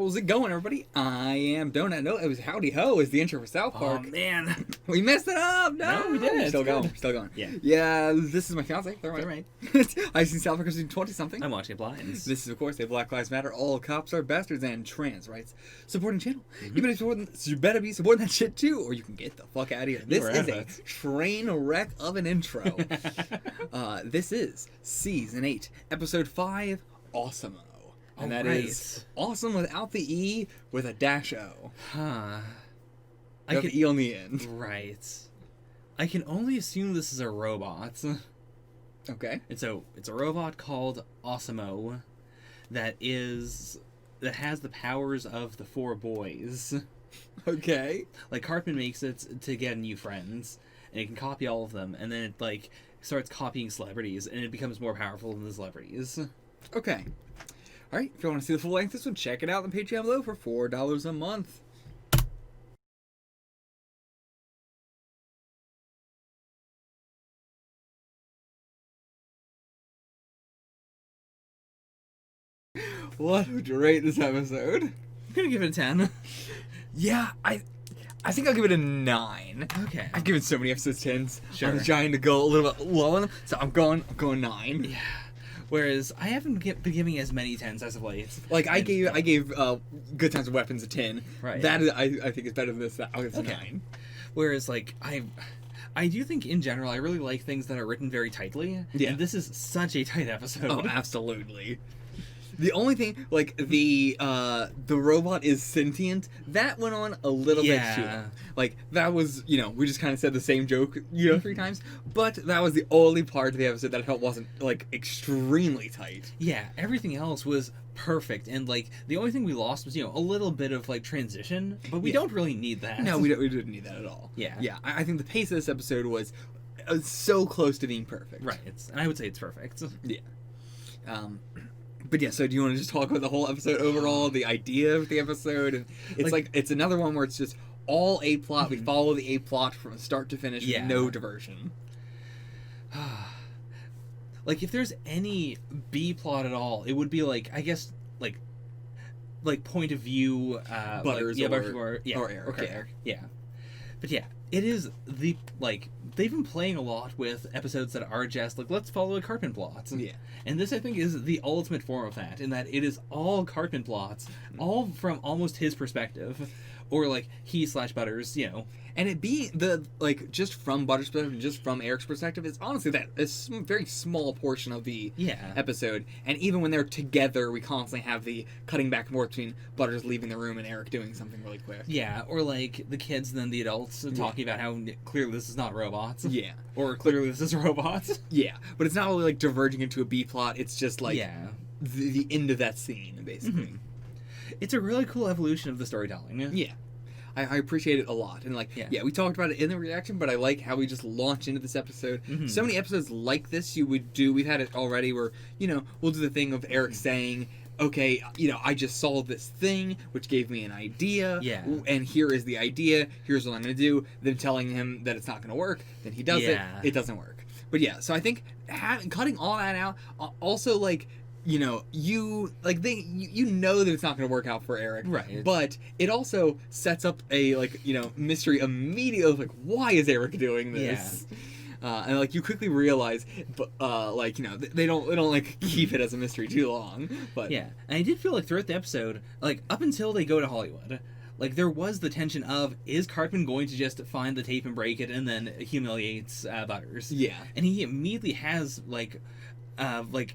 How's it going, everybody? I am Donut. No, it was Howdy Ho is the intro for South Park. Oh, man. We messed it up. No, we did. Still It's going. good. Still going. Yeah. Yeah, this is my fiance. They're right. I've seen South Park since 20-something. I'm watching Blinds. This is, of course, a Black Lives Matter, all cops are bastards, and trans rights supporting channel. You better be supporting that shit too, or you can get the fuck out of here. This is a train wreck of an intro. This is Season 8, Episode 5, Awesom-O. And that is awesome without the E with a dash O. Huh. I have the E on the end. Right. I can only assume this is a robot. Okay. It's a robot called Awesom-O that has the powers of the four boys. Okay. Like, Cartman makes it to get new friends, and it can copy all of them, and then it, like, starts copying celebrities, and it becomes more powerful than the celebrities. Okay. Alright, if you want to see the full length of this one, check it out on the Patreon below for $4 a month. What would you rate this episode? I'm gonna give it a 10. Yeah, I think I'll give it a 9. Okay. I've given so many episodes 10s. Sure. I'm trying to go a little bit low on them, so I'm going 9. Yeah. Whereas I haven't been giving as many 10s as of late. Like I gave Good Times with Weapons a 10. Right. That is, I think is better than this. I'll give it a 9. Whereas like I do think in general I really like things that are written very tightly. Yeah. And this is such a tight episode. Oh, absolutely. The only thing, like, the robot is sentient, that went on a little bit too long. Like, that was, we just kind of said the same joke, 3 times, but that was the only part of the episode that I felt wasn't, like, extremely tight. Yeah, everything else was perfect, and, like, the only thing we lost was, a little bit of, like, transition, but we don't really need that. No, we didn't need that at all. Yeah. Yeah, I think the pace of this episode was so close to being perfect. Right, and I would say it's perfect. Yeah. But yeah, so do you want to just talk about the whole episode overall, the idea of the episode? And it's like it's another one where it's just all A plot. We follow the A plot from start to finish with no diversion. Like, if there's any B plot at all, it would be like, I guess, like point of view, Butters or Eric. Okay, Eric. Yeah. But yeah, it is they've been playing a lot with episodes that are just like, let's follow a Cartman plot. Yeah. And this, I think, is the ultimate form of that, in that it is all Cartman plots, all from almost his perspective. Or, like, he/Butters, And it being just from Butters' perspective, just from Eric's perspective, it's honestly a very small portion of the episode. And even when they're together, we constantly have the cutting back and forth between Butters leaving the room and Eric doing something really quick. Yeah, or, like, the kids and then the adults talking about how clearly this is not robots. Yeah. Or clearly this is robots. Yeah, but it's not really, like, diverging into a B plot. It's just, like, the end of that scene, basically. Mm-hmm. It's a really cool evolution of the storytelling. Yeah. I appreciate it a lot. And, we talked about it in the reaction, but I like how we just launch into this episode. Mm-hmm. So many episodes like this we've had it already where, we'll do the thing of Eric saying, okay, I just saw this thing, which gave me an idea. Yeah. And here is the idea. Here's what I'm going to do. Then telling him that it's not going to work. Then he does it. It doesn't work. But yeah, so I think cutting all that out, also, like, you know that it's not going to work out for Eric, right? But it also sets up a mystery immediately of why is Eric doing this? Yeah. And you quickly realize, but they don't keep it as a mystery too long. But yeah, and I did feel like throughout the episode, up until they go to Hollywood, there was the tension of, is Cartman going to just find the tape and break it and then humiliates Butters? Yeah, and he immediately has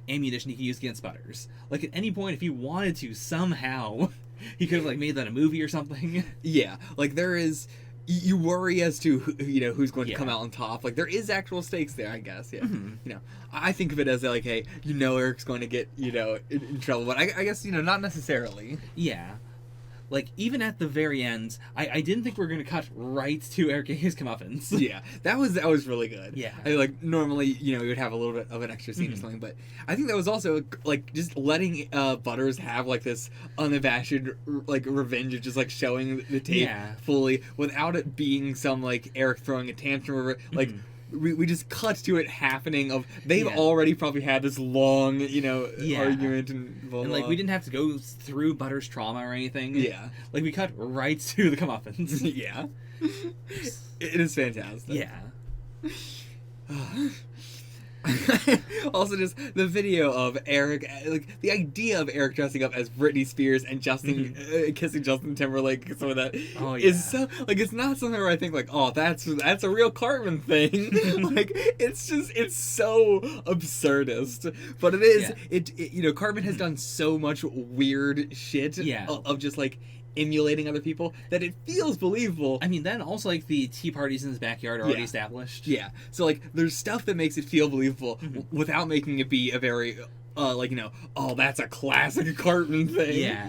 ammunition he can use against Butters. At any point, if he wanted to, somehow, he could have made that a movie or something. Yeah, there is. You worry as to who's going to come out on top. There is actual stakes there, I guess. Yeah, I think of it as Eric's going to get in trouble, but I guess not necessarily. Yeah. Even at the very end, I didn't think we were going to cut right to Eric getting his comeuppance. Yeah, that was really good. Yeah. Normally, you would have a little bit of an extra scene or something, but I think that was also, just letting Butters have, this unabashed, revenge of just, showing the tape fully, without it being some, Eric throwing a tantrum over it. we just cut to it happening. Of they've already probably had this long, argument and blah, blah. And like we didn't have to go through Butter's trauma or anything. Yeah, like we cut right to the comeuppance. Yeah, it is fantastic. Yeah. Also, just the video of Eric, like the idea of Eric dressing up as Britney Spears and Justin kissing Justin Timberlake, some of that is so like it's not something where I think like, oh, that's a real Cartman thing. Like it's so absurdist, but it is. It Cartman has done so much weird shit of just like emulating other people that it feels believable. I mean, then also like the tea parties in his backyard are already established. Yeah, so like there's stuff that makes it feel believable without making it be a very oh, that's a classic Cartman thing. Yeah.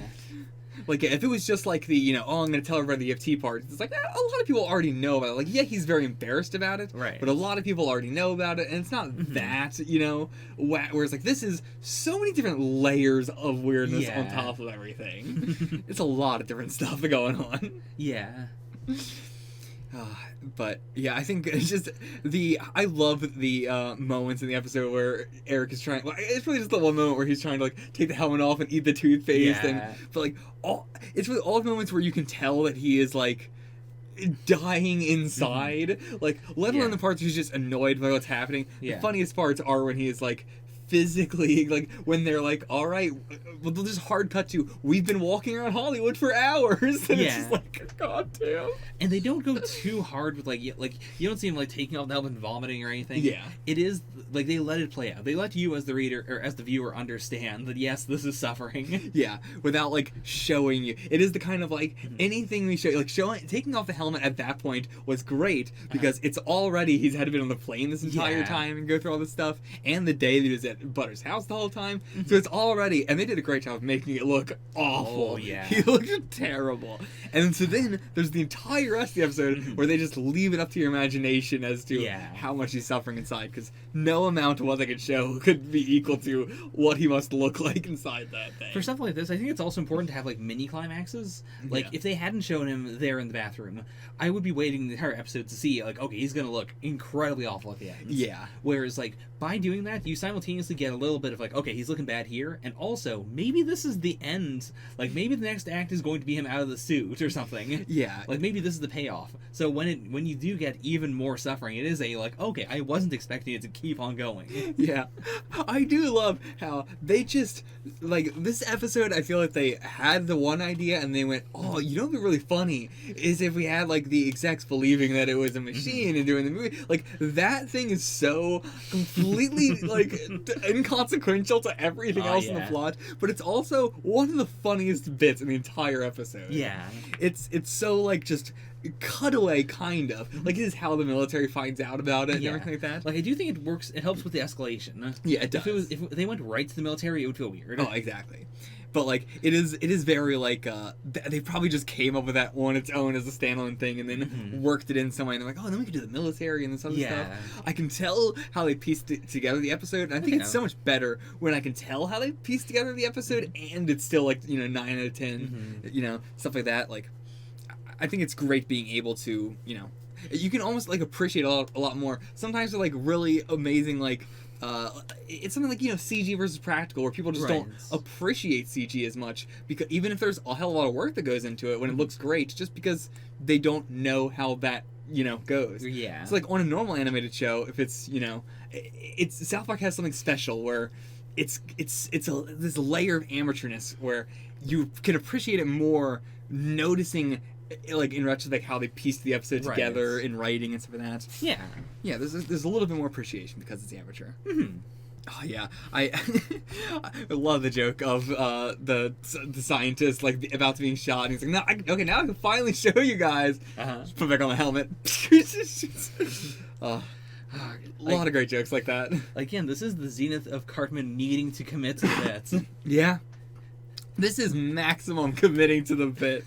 Like, if it was just like the, oh, I'm going to tell everybody you have tea parties, it's like, a lot of people already know about it. Like, yeah, he's very embarrassed about it, right? But a lot of people already know about it, and it's not that, whereas, like, this is so many different layers of weirdness on top of everything. It's a lot of different stuff going on. Yeah. But yeah, I think it's just I love the moments in the episode where Eric is trying. Well, it's really just the one moment where he's trying to like take the helmet off and eat the toothpaste, but like it's really all the moments where you can tell that he is like dying inside. Like, let alone the parts where he's just annoyed by what's happening. The funniest parts are when he is like physically, like when they're like, all right, well, they'll just hard cut to, we've been walking around Hollywood for hours, and it's just like, god damn. And they don't go too hard with like you don't see him like taking off the helmet and vomiting or anything. It is like they let it play out. They let you as the reader or as the viewer understand that yes, this is suffering. Without like showing you. It is the kind of like anything we show, like taking off the helmet at that point was great because it's already he's had to be on the plane this entire time and go through all this stuff, and the day that he was at Butter's house the whole time, so it's already, and they did a great job of making it look awful. He looked terrible. And so then there's the entire rest of the episode where they just leave it up to your imagination as to how much he's suffering inside, because no amount of what they could show could be equal to what he must look like inside that thing. For stuff like this, I think it's also important to have like mini climaxes. Like if they hadn't shown him there in the bathroom, I would be waiting the entire episode to see like, okay, he's gonna look incredibly awful at the end. Whereas like by doing that, you simultaneously get a little bit of like, okay, he's looking bad here, and also maybe this is the end. Like maybe the next act is going to be him out of the suit or something. Like maybe this is the payoff. So when you do get even more suffering, it is a like, okay, I wasn't expecting it to keep on going. I do love how they just like this episode. I feel like they had the one idea and they went, oh, you know what'd be really funny is if we had like the execs believing that it was a machine and doing the movie. Like that thing is so completely like inconsequential to everything else in the plot, but it's also one of the funniest bits in the entire episode. It's so like just cutaway kind of like it is how the military finds out about it and everything like that. Like I do think it works. It helps with the escalation. It does. If they went right to the military, it would feel weird. Oh, exactly. But like it is very like they probably just came up with that on its own as a standalone thing and then worked it in some way, and they're like, oh, then we could do the military and this other stuff. I can tell how they pieced it together the episode, and I think it's so much better when I can tell how they pieced together the episode and it's still like 9 out of 10 stuff like that. Like I think it's great being able to you can almost like appreciate a lot more. Sometimes they're like really amazing like it's something like CG versus practical, where people just don't appreciate CG as much, because even if there's a hell of a lot of work that goes into it when it looks great, just because they don't know how that goes. It's like on a normal animated show, if it's it's South Park has something special where it's this layer of amateurness where you can appreciate it more, noticing like in retrospect how they pieced the episode together in writing and stuff like that. There's a little bit more appreciation because it's amateur. Oh yeah, I love the joke of the scientist like about to being shot, and he's like, okay, now I can finally show you guys. Just put back on the helmet. A lot of great jokes like that. Again, this is the zenith of Cartman needing to commit to the bits. This is maximum committing to the bit.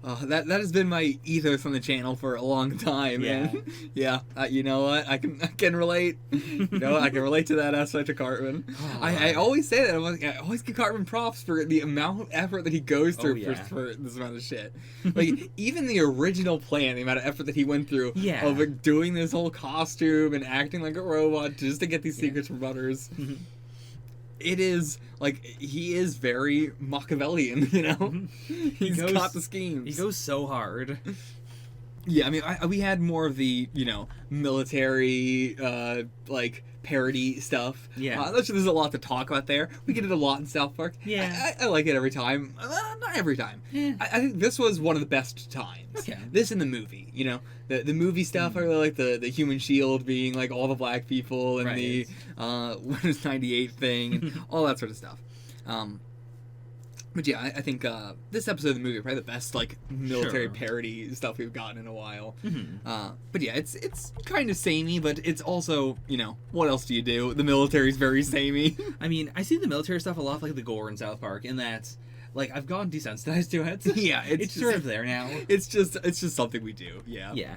That has been my ethos on the channel for a long time. Yeah. And yeah, you know what? I can relate. You know, I can relate to that aspect of Cartman. I always say that. I always give Cartman props for the amount of effort that he goes through for this amount of shit. Like, even the original plan, the amount of effort that he went through of doing this whole costume and acting like a robot just to get these secrets from Butters. It is, like, he is very Machiavellian, you know? He's got the schemes. He goes so hard. Yeah, I mean, we had more of the, you know, military, like, parody stuff. Yeah. There's a lot to talk about there. We get it a lot in South Park. Yeah. I like it every time. Not every time. Yeah. I think this was one of the best times. Okay. This and the movie, you know? The movie stuff, I really like the human shield being, like, all the black people and the, what is 98 thing, and all that sort of stuff. But yeah, I think this episode of the movie is probably the best, like, military parody stuff we've gotten in a while. But yeah, it's kind of samey, but it's also, you know, what else do you do? The military's very samey. I mean, I see the military stuff a lot like the gore in South Park, in that, like, I've gotten desensitized to it. Yeah, it's just, sort of there now. It's just something we do. Yeah. Yeah.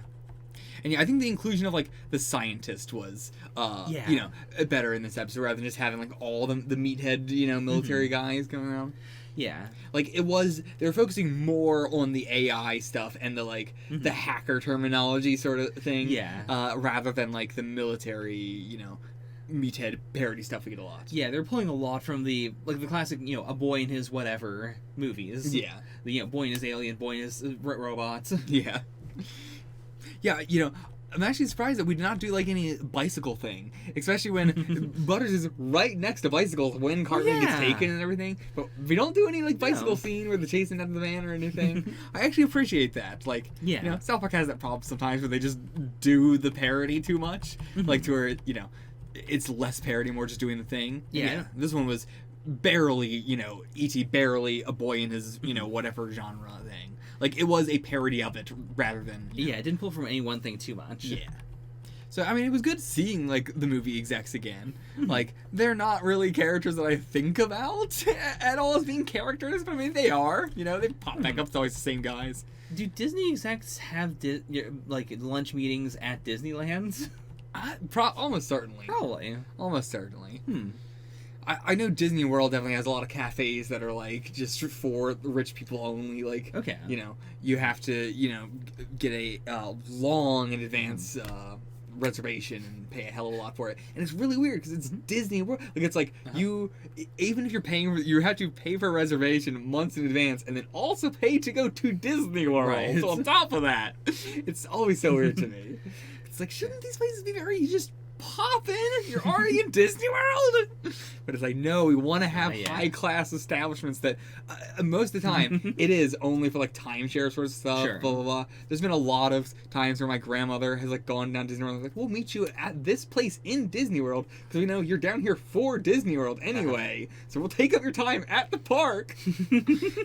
And yeah, I think the inclusion of, like, the scientist was, you know, better in this episode rather than just having, like, all the meathead, you know, military guys going around. Yeah. Like, they were focusing more on the AI stuff and the, like, the hacker terminology sort of thing. Yeah. Rather than, like, the military, you know, meathead parody stuff we get a lot. Yeah, they're pulling a lot from the classic, you know, A Boy and His Whatever movies. Yeah. The, you know, Boy and His Alien, Boy and His Robots. Yeah. Yeah, you know, I'm actually surprised that we did not do, like, any bicycle thing. Especially when Butters is right next to bicycles when Cartman gets taken and everything. But we don't do any, like, bicycle scene where they're chasing after the van or anything. I actually appreciate that. Like, you know, South Park has that problem sometimes where they just do the parody too much. Like, to where, you know, it's less parody, more just doing the thing. Yeah. This one was barely, you know, E.T. barely A Boy in His, you know, whatever genre thing. Like, it was a parody of it rather than... Yeah, it didn't pull from any one thing too much. Yeah. So, I mean, it was good seeing, like, the movie execs again. Like, they're not really characters that I think about at all as being characters, but I mean, they are. You know, they pop back up. It's always the same guys. Do Disney execs have, like, lunch meetings at Disneyland? Almost certainly. Probably. Almost certainly. I know Disney World definitely has a lot of cafes that are, like, just for rich people only. Like, you know, you have to, you know, get a long in advance reservation and pay a hell of a lot for it. And it's really weird because it's Disney World. Like, it's like you, even if you're paying, you have to pay for a reservation months in advance and then also pay to go to Disney World. Right. So on top of that, it's always so weird to me. It's like, shouldn't these places be very just pop in if you're already in Disney World? But it's like, no, we want to have high class establishments that most of the time it is only for like timeshare sort of stuff, blah blah blah. There's been a lot of times where my grandmother has like gone down to Disney World and was like, we'll meet you at this place in Disney World because we know you're down here for Disney World anyway, so we'll take up your time at the park.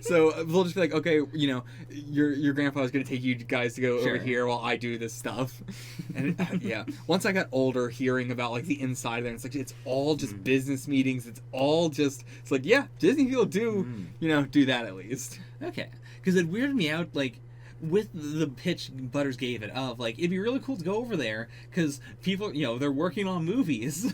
So we'll just be like, okay, you know, your grandfather's gonna take you guys to go over here while I do this stuff. And yeah, once I got older, hearing about like the inside of there, it's like it's all just business meetings. It's all just, it's like, yeah, Disney people do, you know, do that at least. Okay. Because it weirded me out, like, with the pitch Butters gave it of, like, it'd be really cool to go over there because people, you know, they're working on movies.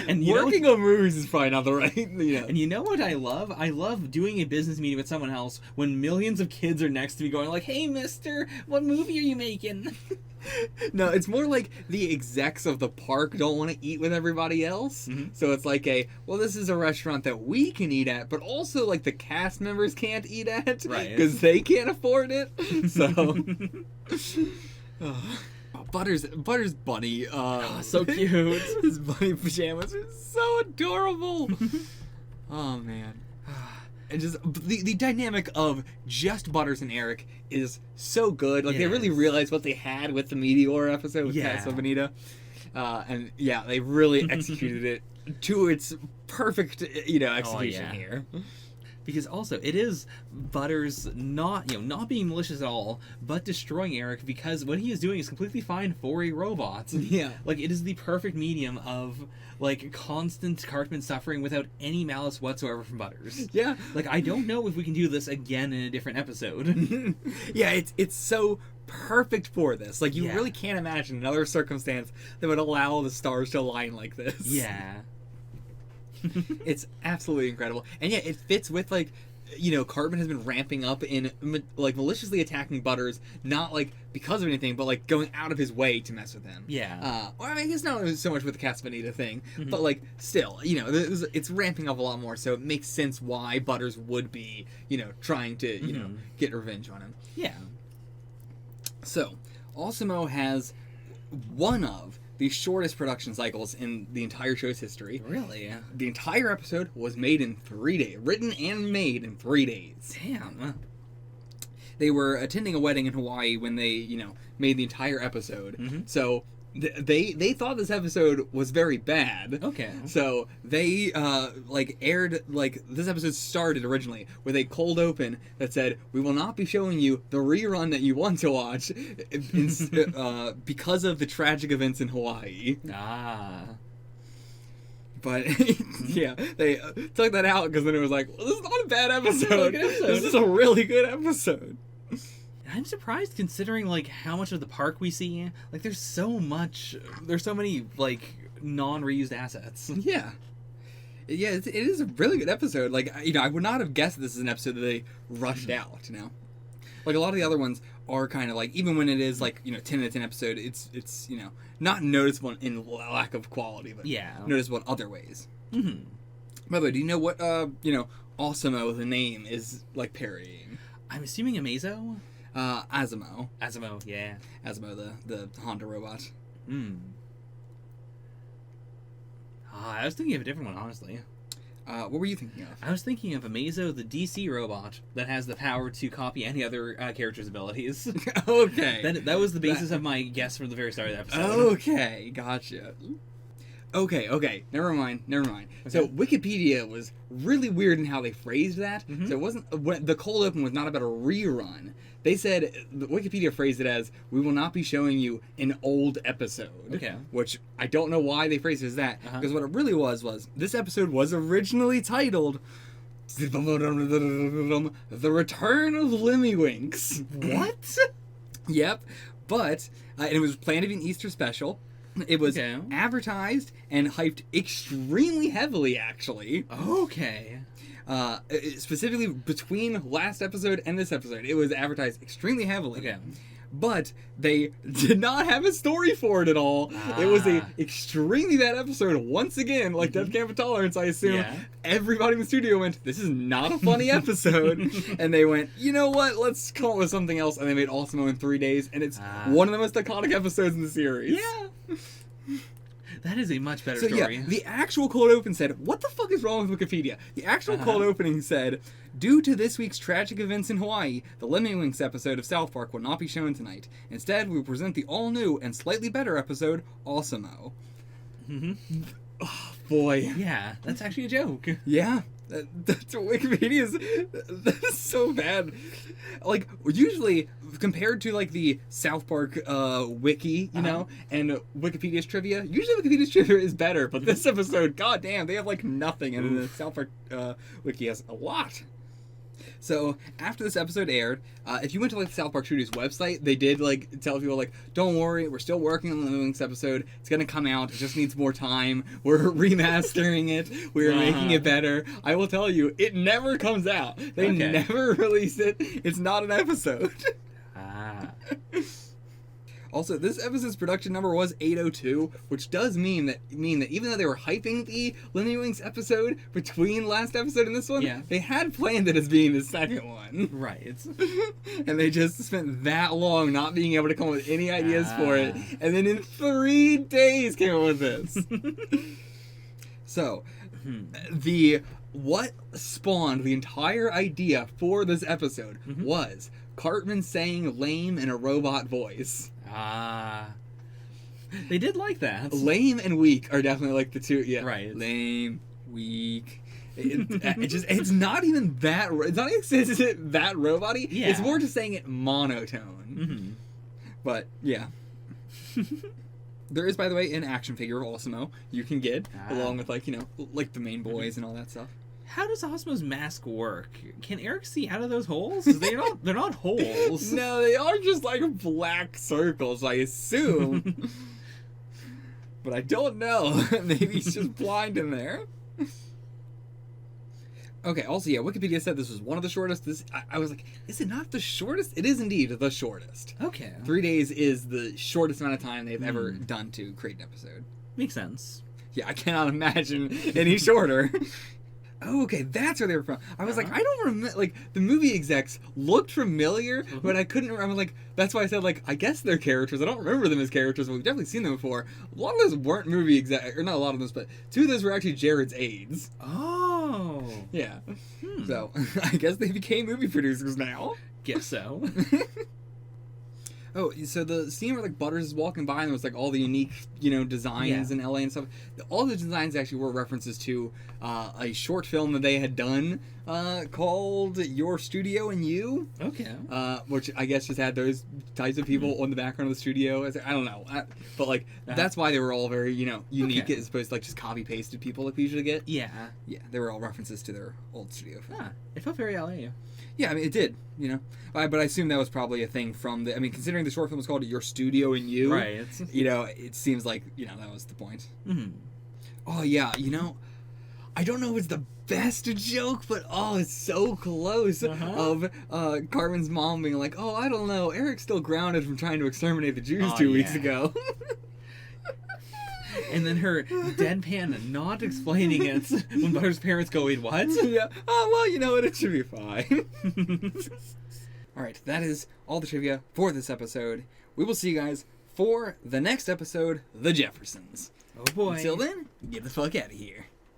And working on movies is probably not the right, you know. And you know what I love? I love doing a business meeting with someone else when millions of kids are next to me going like, hey, mister, what movie are you making? No, it's more like the execs of the park don't want to eat with everybody else. So it's like well, this is a restaurant that we can eat at, but also like the cast members can't eat at, right? Because they can't afford it. So, Butters bunny, so cute. His bunny pajamas are so adorable. Oh man. And just the dynamic of just Butters and Eric is so good. Like, they really realized what they had with the Meteor episode with Cat Bonita. And yeah, they really executed it to its perfect, you know, execution here. Because also, it is Butters not being malicious at all, but destroying Eric, because what he is doing is completely fine for a robot. Yeah. Like, it is the perfect medium of, like, constant Cartman suffering without any malice whatsoever from Butters. Yeah. Like, I don't know if we can do this again in a different episode. Yeah, it's so perfect for this. Like, you really can't imagine another circumstance that would allow the stars to align like this. Yeah. It's absolutely incredible. And yeah, it fits with, like, you know, Cartman has been ramping up in, like, maliciously attacking Butters, not, like, because of anything, but, like, going out of his way to mess with him. Yeah. Well, I mean, I guess not so much with the Castaneda thing, but, like, still, you know, it's ramping up a lot more, so it makes sense why Butters would be, you know, trying to, you know, get revenge on him. Yeah. So, Awesom-O has one of the shortest production cycles in the entire show's history. Really? The entire episode was made in 3 days. Written and made in 3 days. Damn. They were attending a wedding in Hawaii when they, you know, made the entire episode. So they thought this episode was very bad. Okay. So they like aired, like, this episode started originally with a cold open that said, "We will not be showing you the rerun that you want to watch because of the tragic events in Hawaii." Ah. But yeah, they took that out because then it was like, well, this is not a bad episode. This is a really good episode. I'm surprised considering, like, how much of the park we see. Like, there's so many, like, non-reused assets. Yeah. Yeah, it is a really good episode. Like, you know, I would not have guessed this is an episode that they rushed out, you know? Like, a lot of the other ones are kind of like, even when it is, like, you know, 10 out of 10 episode, it's you know, not noticeable in lack of quality, but noticeable in other ways. By the way, do you know what, you know, Awesom-O, the name, is, like, parodying? I'm assuming Amazo? Awesom-O. Awesom-O, yeah. Awesom-O, the Honda robot. I was thinking of a different one, honestly. What were you thinking of? I was thinking of Amazo, the DC robot that has the power to copy any other character's abilities. Okay. That was the basis of my guess from the very start of the episode. Okay, gotcha. Okay, never mind. Okay. So Wikipedia was really weird in how they phrased that. So it wasn't, the cold open was not about a rerun. They said, Wikipedia phrased it as, "We will not be showing you an old episode." Okay. Which, I don't know why they phrased it as that. Because what it really was, this episode was originally titled, "The Return of Lemmiwinks." What? Yep. But, and it was planned to be an Easter special. It was advertised and hyped extremely heavily, actually. Okay. Specifically between last episode and this episode, it was advertised extremely heavily. Okay. But they did not have a story for it at all. It was a extremely bad episode once again, like Death Camp of Tolerance, I assume. Everybody in the studio went, "This is not a funny episode." And they went, "You know what? Let's come up with something else." And they made Awesom-O in 3 days, and it's one of the most iconic episodes in the series. Yeah. That is a much better Yeah, story. the actual cold open said, what the fuck is wrong with Wikipedia? The actual cold opening said, "Due to this week's tragic events in Hawaii, the Lemmiwinks episode of South Park will not be shown tonight. Instead, we will present the all-new and slightly better episode, Awesom-O." Oh, boy. Yeah, that's actually a joke. Yeah. That's what Wikipedia's... That's so bad. Like, usually, compared to, like, the South Park wiki, you know, and Wikipedia's trivia, usually Wikipedia's trivia is better, but this episode, goddamn, they have, like, nothing, and the South Park wiki has a lot. So, after this episode aired, if you went to, like, the South Park Studios website, they did, like, tell people, like, "Don't worry, we're still working on the Lemmiwinks episode. It's gonna come out. It just needs more time. We're remastering it. We're making it better." I will tell you, it never comes out. They never release it. It's not an episode. Also, this episode's production number was 802, which does mean that even though they were hyping the Lemmiwinks episode between last episode and this one, they had planned it as being the second one. Right. And they just spent that long not being able to come up with any ideas for it, and then in 3 days came up with this. So, what spawned the entire idea for this episode was Cartman saying "lame" in a robot voice. They did like that. Lame and weak are definitely like the two. Yeah. Right. Lame, weak. It's not even that. It's not even that robot-y. Yeah. It's more just saying it monotone. Mm-hmm. But yeah. There is, by the way, an action figure of Awesom-O you can get, along with, like, like the main boys and all that stuff. How does Awesom-O's mask work? Can Eric see out of those holes? They're not holes. No, they are just like black circles, I assume. But I don't know. Maybe he's just blind in there. Okay, also, yeah, Wikipedia said this was one of the shortest. I was like, is it not the shortest? It is indeed the shortest. Okay. 3 days is the shortest amount of time they've ever done to create an episode. Makes sense. Yeah, I cannot imagine any shorter. Oh, okay, that's where they were from. I was like, I don't remember, like, the movie execs looked familiar, but I couldn't remember, like, that's why I said, like, I guess they're characters. I don't remember them as characters, but we've definitely seen them before. A lot of those weren't movie execs, or not a lot of those, but 2 of those were actually Jared's aides. Oh. Yeah. So, I guess they became movie producers now. Guess so. Oh, so the scene where, like, Butters is walking by and there was, like, all the unique, designs in LA and stuff. All the designs actually were references to a short film that they had done called Your Studio and You. Okay. Which I guess just had those types of people on the background of the studio. I don't know. But, like, that's why they were all very, unique as opposed to, like, just copy-pasted people like we usually get. Yeah. Yeah, they were all references to their old studio film. It felt very LA. Yeah, I mean, it did, But I assume that was probably a thing from considering the short film was called Your Studio and You. Right. It seems like, that was the point. Mm-hmm. Oh, yeah, I don't know if it's the best joke, but, it's so close of Carmen's mom being like, I don't know, Eric's still grounded from trying to exterminate the Jews 2 weeks ago. And then her deadpan not explaining it when Butter's parents go, wait, what? Yeah. Oh, well, you know what? It should be fine. All right, that is all the trivia for this episode. We will see you guys for the next episode, The Jeffersons. Oh, boy. Until then, get the fuck out of here.